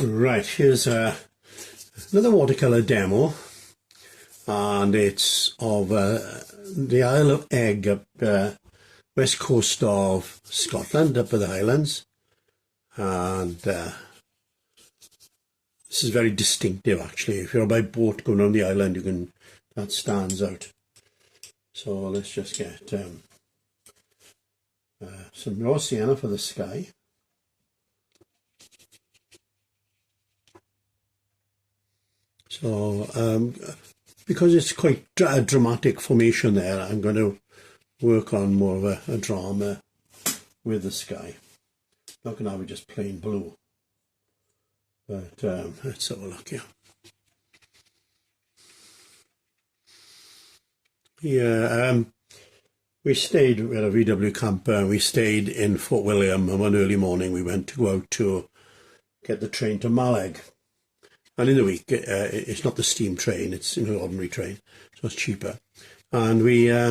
Right, here's another watercolour demo, and it's of the Isle of Eigg up west coast of Scotland, up at the Highlands, and this is very distinctive actually. If you're by boat going on the island, that stands out. So let's just get some raw sienna for the sky. So because it's quite a dramatic formation there, I'm going to work on more of a drama with the sky. Not going to have it just plain blue. But let's have a look here. Yeah, we stayed at a VW camper, and we stayed in Fort William, and one early morning we went to go out to get the train to Maleg. And in the week, it's not the steam train, it's an ordinary train, so it's cheaper. And we, I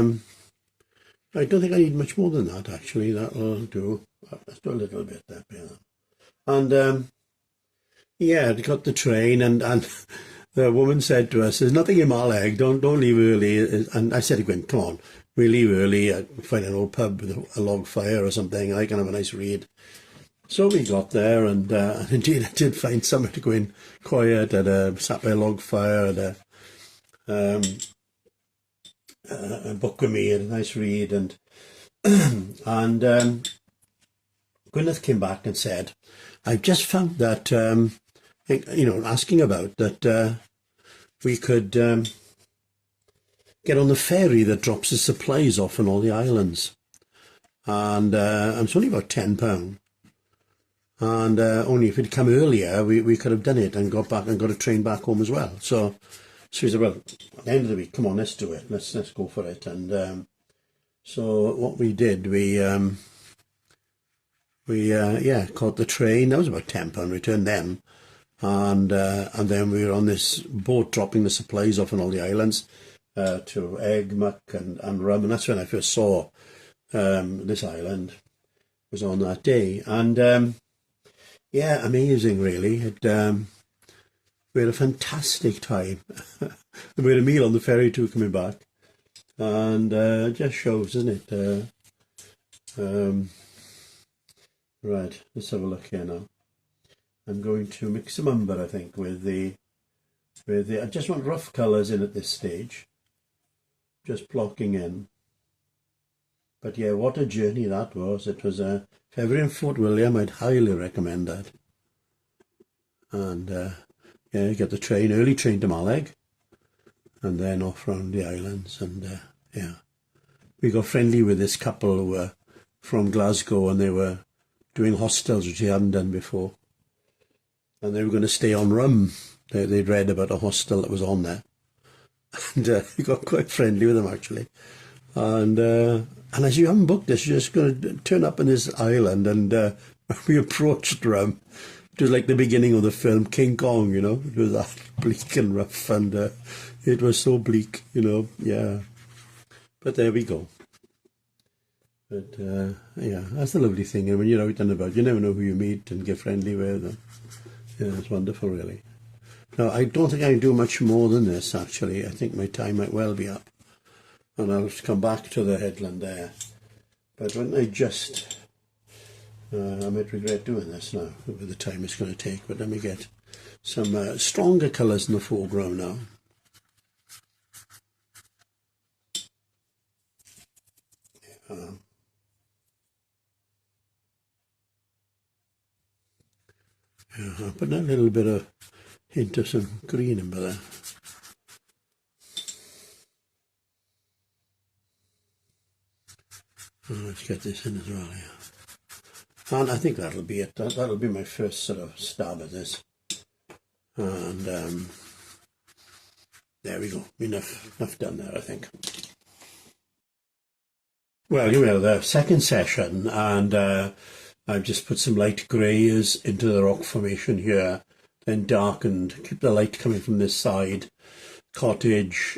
don't think I need much more than that, actually. That'll do. Let's do a little bit there. And, yeah, I got the train, and the woman said to us, there's nothing in Maleg, don't leave early. And I said to Gwen, come on, we leave early, find an old pub with a log fire or something, I can have a nice read. So we got there, and indeed I did find somewhere to go in quiet, sat by a log fire, had a book with me, had a nice read, and Gwyneth came back and said, I've just found that, asking about that we could get on the ferry that drops the supplies off on all the islands. And it's only about £10. And only if it'd come earlier, we could have done it and got back and got a train back home as well. So he said, well, at the end of the week, come on, let's do it. Let's go for it. And so what we did, we caught the train. That was about £10. Returned them, and then we were on this boat dropping the supplies off on all the islands to egg, muck, and rum. And that's when I first saw this island. It was on that day, and. Yeah, amazing, really. We had a fantastic time. We had a meal on the ferry too, coming back. And it just shows, doesn't it? Right, let's have a look here now. I'm going to mix some umber, I think, with the. I just want rough colours in at this stage. Just blocking in. But yeah, what a journey that was. It was if ever in Fort William, I'd highly recommend that. And yeah, you get the train, early train to Maleg, and then off round the islands. And yeah, we got friendly with this couple who were from Glasgow, and they were doing hostels, which they hadn't done before. And they were going to stay on rum. They'd read about a hostel that was on there. And we got quite friendly with them, actually. And as you haven't booked this, you're just going to turn up on this island, and we approached rum. It was like the beginning of the film King Kong, It was that bleak and rough, and it was so bleak, yeah. But there we go. But yeah, that's the lovely thing. And when you're out and about, you never know who you meet and get friendly with them. Yeah, it's wonderful, really. Now, I don't think I can do much more than this, actually. I think my time might well be up. And I'll come back to the headland there. But when I just, I might regret doing this now, with the time it's going to take. But let me get some stronger colours in the foreground now. I'll put a little bit of hint of some green in there. Let's get this in as well, yeah. And I think that'll be it. That'll be my first sort of stab at this. And there we go. Enough done there, I think. Well, the second session, and I've just put some light greys into the rock formation here, then darkened, keep the light coming from this side, cottage,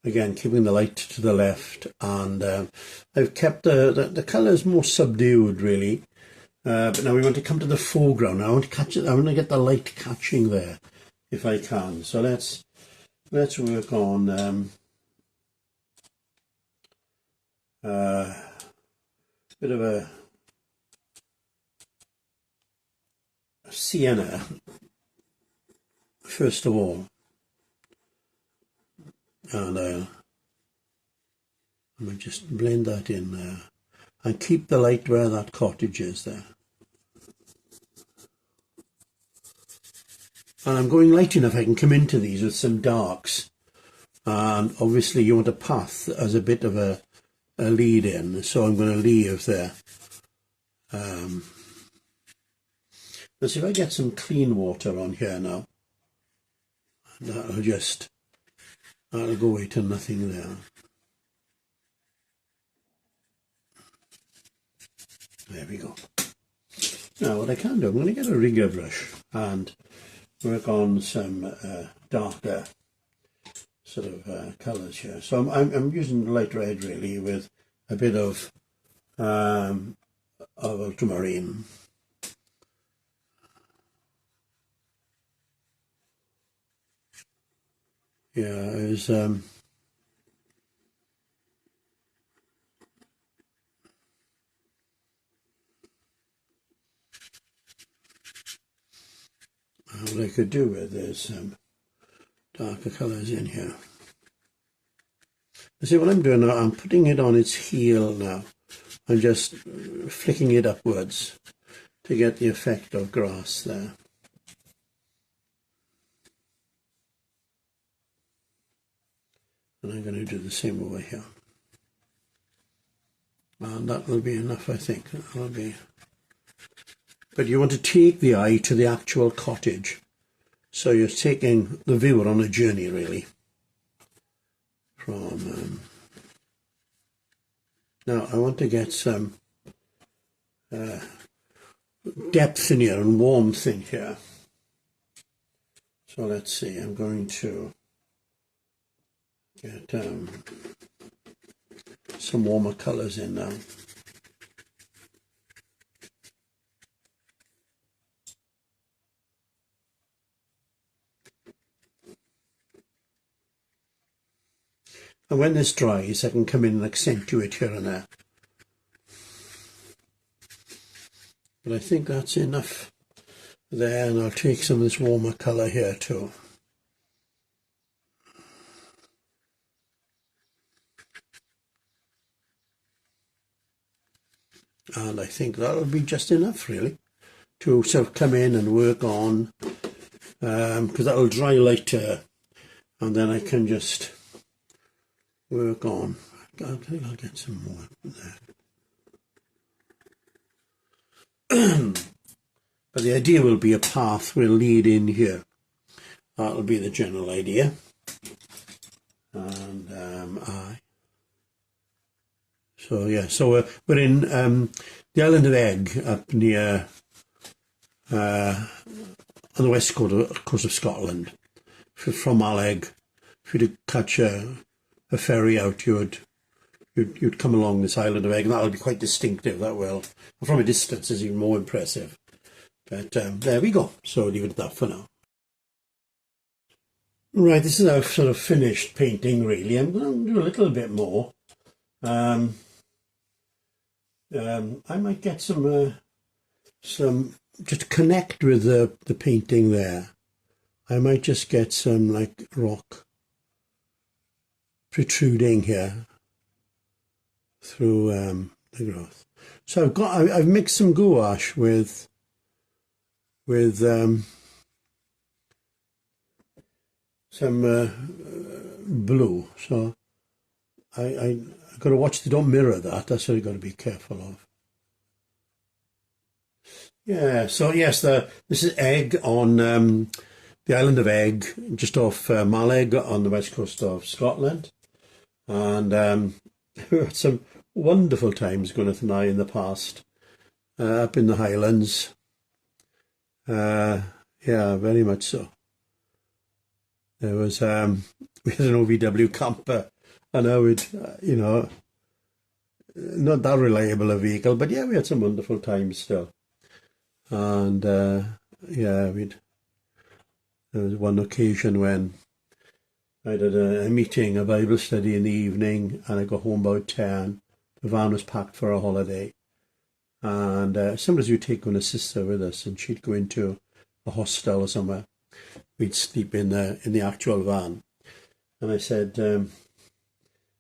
again, keeping the light to the left, and I've kept the colours more subdued, really, But now we want to come to the foreground. I want to catch it. I want to get the light catching there, if I can. So let's work on a bit of a sienna first of all, and I might just blend that in there and keep the light where that cottage is there. And I'm going light enough I can come into these with some darks, and obviously you want a path as a bit of a lead in, so I'm going to leave there. Let's see if I get some clean water on here now. That'll go away to nothing there. There we go. Now what I can do, I'm going to get a rigger brush and work on some darker sort of colours here. So I'm using light red really with a bit of ultramarine. Yeah, it's what I could do with is some darker colours in here. You see what I'm doing now? I'm putting it on its heel now. I'm just flicking it upwards to get the effect of grass there. And I'm going to do the same over here. And that will be enough, I think. That will be. But you want to take the eye to the actual cottage. So you're taking the viewer on a journey, really. From now, I want to get some depth in here and warmth in here. So let's see, I'm going to get some warmer colours in now. And when this dries, I can come in and accentuate here and there. But I think that's enough there, and I'll take some of this warmer colour here too. And I think that'll be just enough really to sort of come in and work on, because that'll dry later, and then I can just work on. I think I'll get some more there. But the idea will be a path will lead in here. That'll be the general idea. And so yeah, so we're in the Island of Eigg up near on the west coast of Scotland. From Isle of Eigg, if you'd catch a ferry out, you'd come along this Island of Eigg, and that'll be quite distinctive. That will, and from a distance, is even more impressive. But there we go. So I'll leave it at that for now. Right, this is our sort of finished painting. Really, I'm going to do a little bit more. I might get some just to connect with the painting there. I might just get some like rock protruding here through the growth. So I've mixed some gouache with some blue. So I've got to watch they don't mirror that. That's what I've got to be careful of. Yeah. So yes, this is Eigg on the Island of Eigg, just off Mallaig on the west coast of Scotland. And we had some wonderful times, Gwyneth and I, in the past, up in the Highlands. Yeah, very much so. There was, we had an OVW camper, and I would, you know, not that reliable a vehicle, but yeah, we had some wonderful times still. And yeah, there was one occasion when I did a meeting, a Bible study in the evening, and I got home about 10. The van was packed for a holiday. And sometimes we'd take on a sister with us, and she'd go into a hostel or somewhere. We'd sleep in the actual van. And I said,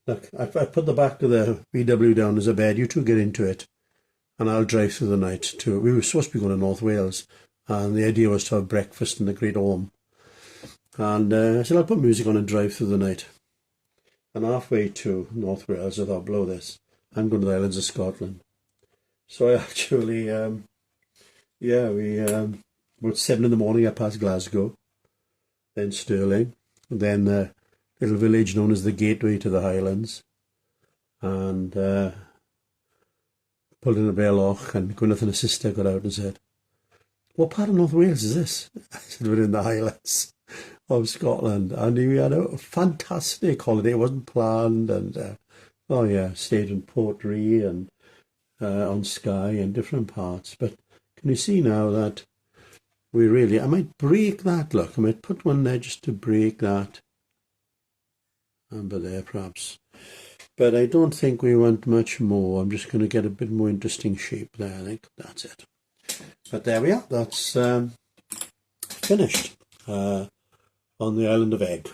look, I put the back of the VW down as a bed. You two get into it, and I'll drive through the night to. We were supposed to be going to North Wales, and the idea was to have breakfast in the Great Orme. And I said, I'll put music on and drive through the night. And halfway to North Wales, I thought, blow this. I'm going to the islands of Scotland. So I actually, about 7 in the morning, I passed Glasgow, then Stirling, then a little village known as the Gateway to the Highlands, and pulled in a Bailloch, and Gwyneth and her sister got out and said, what part of North Wales is this? I said, we're in the Highlands of Scotland, and we had a fantastic holiday. It wasn't planned, and stayed in Portree and on Skye and different parts. But can you see now that I might break that, look, I might put one there just to break that amber there perhaps. But I don't think we want much more. I'm just going to get a bit more interesting shape there. I think that's it. But there we are. That's finished on the Island of Eigg.